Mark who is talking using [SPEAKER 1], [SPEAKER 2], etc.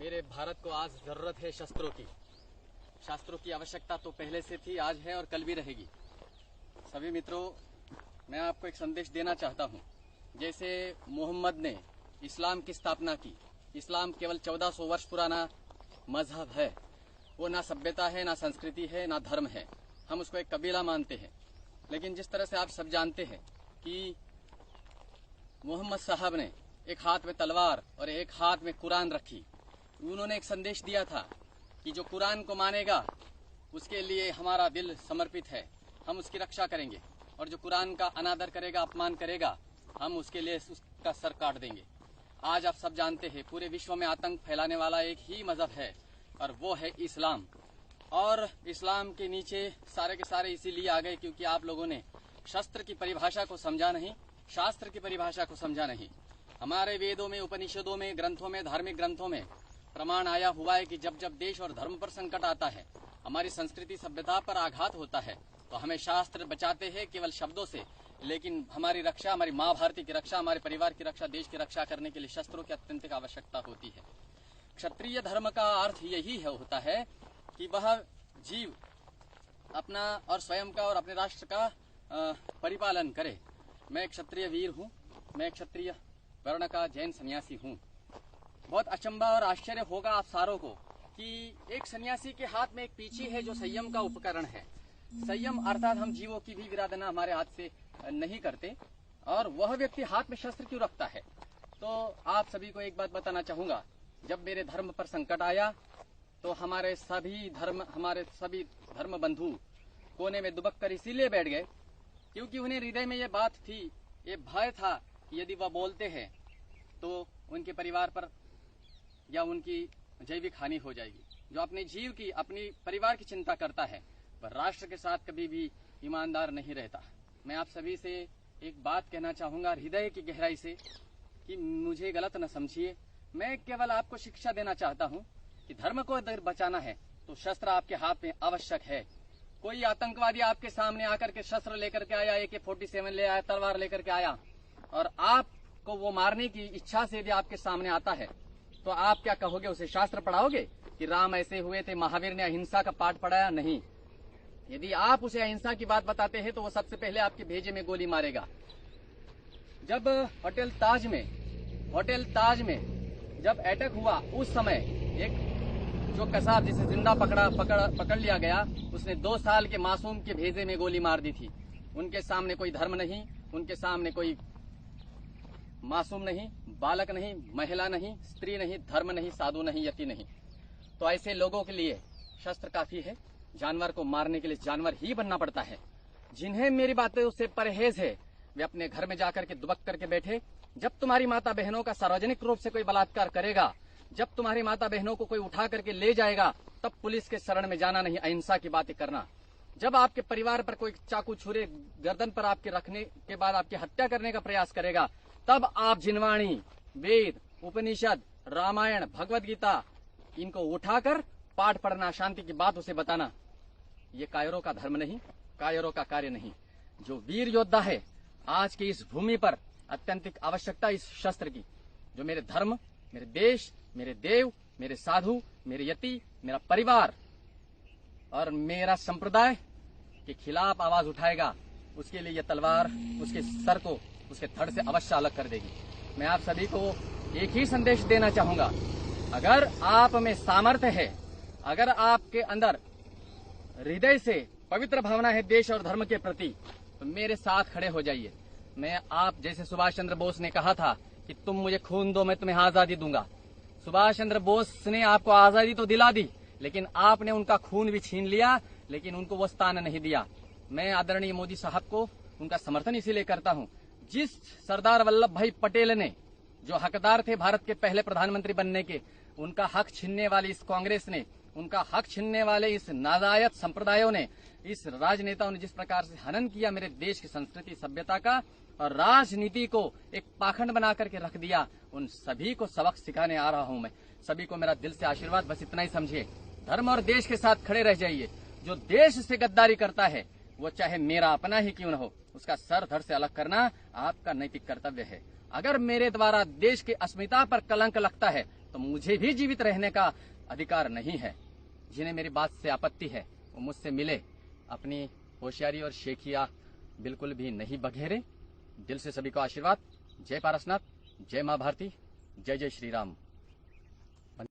[SPEAKER 1] मेरे भारत को आज जरूरत है शस्त्रों की। शास्त्रों की आवश्यकता तो पहले से थी, आज है और कल भी रहेगी। सभी मित्रों, मैं आपको एक संदेश देना चाहता हूँ। जैसे मोहम्मद ने इस्लाम की स्थापना की, इस्लाम केवल 1400 वर्ष पुराना मजहब है। वो ना सभ्यता है, ना संस्कृति है, ना धर्म है। हम उसको एक कबीला मानते हैं। लेकिन जिस तरह से आप सब जानते हैं कि मोहम्मद साहब ने एक हाथ में तलवार और एक हाथ में कुरान रखी, उन्होंने एक संदेश दिया था कि जो कुरान को मानेगा उसके लिए हमारा दिल समर्पित है, हम उसकी रक्षा करेंगे, और जो कुरान का अनादर करेगा, अपमान करेगा, हम उसके लिए उसका सर काट देंगे। आज आप सब जानते हैं पूरे विश्व में आतंक फैलाने वाला एक ही मजहब है और वो है इस्लाम। और इस्लाम के नीचे सारे के सारे इसीलिए आ गए क्योंकि आप लोगों ने शस्त्र की परिभाषा को समझा नहीं, शास्त्र की परिभाषा को समझा नहीं। हमारे वेदों में, उपनिषदों में, ग्रंथों में, धार्मिक ग्रंथों में प्रमाण आया हुआ है कि जब जब देश और धर्म पर संकट आता है, हमारी संस्कृति सभ्यता पर आघात होता है, तो हमें शास्त्र बचाते हैं केवल शब्दों से, लेकिन हमारी रक्षा, हमारी माँ भारती की रक्षा, हमारे परिवार की रक्षा, देश की रक्षा करने के लिए शस्त्रों की अत्यंत आवश्यकता होती है। क्षत्रिय धर्म का अर्थ यही होता है कि वह जीव अपना और स्वयं का और अपने राष्ट्र का परिपालन करे। मैं क्षत्रिय वीर हूँ, मैं क्षत्रिय वर्ण का जैन सन्यासी हूँ। बहुत अचंभा और आश्चर्य होगा आप सारों को कि एक सन्यासी के हाथ में एक पीछी है जो संयम का उपकरण है। संयम अर्थात हम जीवों की भी विराधना हमारे हाथ से नहीं करते, और वह व्यक्ति हाथ में शस्त्र क्यों रखता है। तो आप सभी को एक बात बताना चाहूंगा, जब मेरे धर्म पर संकट आया तो हमारे सभी धर्म बंधु कोने में दुबक कर इसीलिए बैठ गए क्योंकि उन्हें हृदय में ये बात थी, ये भय था कि यदि वह बोलते हैं तो उनके परिवार पर या उनकी जैविक हानि हो जाएगी। जो अपने जीव की, अपनी परिवार की चिंता करता है, वह राष्ट्र के साथ कभी भी ईमानदार नहीं रहता। मैं आप सभी से एक बात कहना चाहूंगा हृदय की गहराई से कि मुझे गलत न समझिए। मैं केवल आपको शिक्षा देना चाहता हूं कि धर्म को अगर बचाना है तो शस्त्र आपके हाथ में आवश्यक है। कोई आतंकवादी आपके सामने आकर के शस्त्र लेकर के आया, AK-47 ले आया, तलवार लेकर के आया, और आपको वो मारने की इच्छा से भी आपके सामने आता है, तो आप क्या कहोगे? उसे शास्त्र पढ़ाओगे कि राम ऐसे हुए थे, महावीर ने अहिंसा का पाठ पढ़ाया? नहीं। यदि आप उसे अहिंसा की बात बताते हैं तो वो सबसे पहले आपके भेजे में गोली मारेगा। जब होटल ताज में जब अटैक हुआ, उस समय एक जो कसाब जिसे जिंदा पकड़ लिया गया, उसने 2 साल के मासूम के भेजे में गोली मार दी थी। उनके सामने कोई धर्म नहीं, उनके सामने कोई मासूम नहीं, बालक नहीं, महिला नहीं, स्त्री नहीं, धर्म नहीं, साधु नहीं, यति नहीं। तो ऐसे लोगों के लिए शस्त्र काफी है। जानवर को मारने के लिए जानवर ही बनना पड़ता है। जिन्हें मेरी बातें उससे परहेज है, वे अपने घर में जाकर के दुबक करके बैठे। जब तुम्हारी माता बहनों का सार्वजनिक रूप से कोई बलात्कार करेगा, जब तुम्हारी माता बहनों को कोई उठा करके ले जाएगा, तब पुलिस के शरण में जाना नहीं, अहिंसा की बातें करना। जब आपके परिवार पर कोई चाकू छुरे गर्दन पर आपके रखने के बाद आपकी हत्या करने का प्रयास करेगा, तब आप जिनवाणी, वेद, उपनिषद, रामायण, भगवत गीता इनको उठाकर पाठ पढ़ना, शांति की बात उसे बताना। ये कायरों का धर्म नहीं, कायरों का कार्य नहीं। जो वीर योद्धा है, आज की इस भूमि पर अत्यंतिक आवश्यकता इस शस्त्र की, जो मेरे धर्म, मेरे देश, मेरे देव, मेरे साधु, मेरे यति, मेरा परिवार और मेरा संप्रदाय के खिलाफ आवाज उठाएगा, उसके लिए यह तलवार उसके सर को उसके धड़ से अवश्य अलग कर देगी। मैं आप सभी को एक ही संदेश देना चाहूंगा, अगर आप में सामर्थ्य है, अगर आपके अंदर हृदय से पवित्र भावना है देश और धर्म के प्रति, तो मेरे साथ खड़े हो जाइए। मैं आप जैसे सुभाष चंद्र बोस ने कहा था कि तुम मुझे खून दो, मैं तुम्हें आजादी दूंगा। सुभाष चंद्र बोस ने आपको आजादी तो दिला दी, लेकिन आपने उनका खून भी छीन लिया, लेकिन उनको वो स्थान नहीं दिया। मैं आदरणीय मोदी साहब को उनका समर्थन इसीलिए करता हूँ, जिस सरदार वल्लभ भाई पटेल ने, जो हकदार थे भारत के पहले प्रधानमंत्री बनने के, उनका हक छीनने वाली इस कांग्रेस ने, उनका हक छीनने वाले इस नाजायज संप्रदायों ने, इस राजनेताओं ने जिस प्रकार से हनन किया मेरे देश की संस्कृति सभ्यता का और राजनीति को एक पाखंड बना करके रख दिया, उन सभी को सबक सिखाने आ रहा हूं मैं। सभी को मेरा दिल से आशीर्वाद, बस इतना ही समझिए। धर्म और देश के साथ खड़े रह जाइए। जो देश से गद्दारी करता है, वो चाहे मेरा अपना ही क्यों न हो, उसका सर धड़ से अलग करना आपका नैतिक कर्तव्य है। अगर मेरे द्वारा देश की अस्मिता पर कलंक लगता है तो मुझे भी जीवित रहने का अधिकार नहीं है। जिन्हें मेरी बात से आपत्ति है वो मुझसे मिले, अपनी होशियारी और शेखिया बिल्कुल भी नहीं बघेरे। दिल से सभी को आशीर्वाद। जय पारसनाथ, जय माँ भारती, जय जय श्री राम।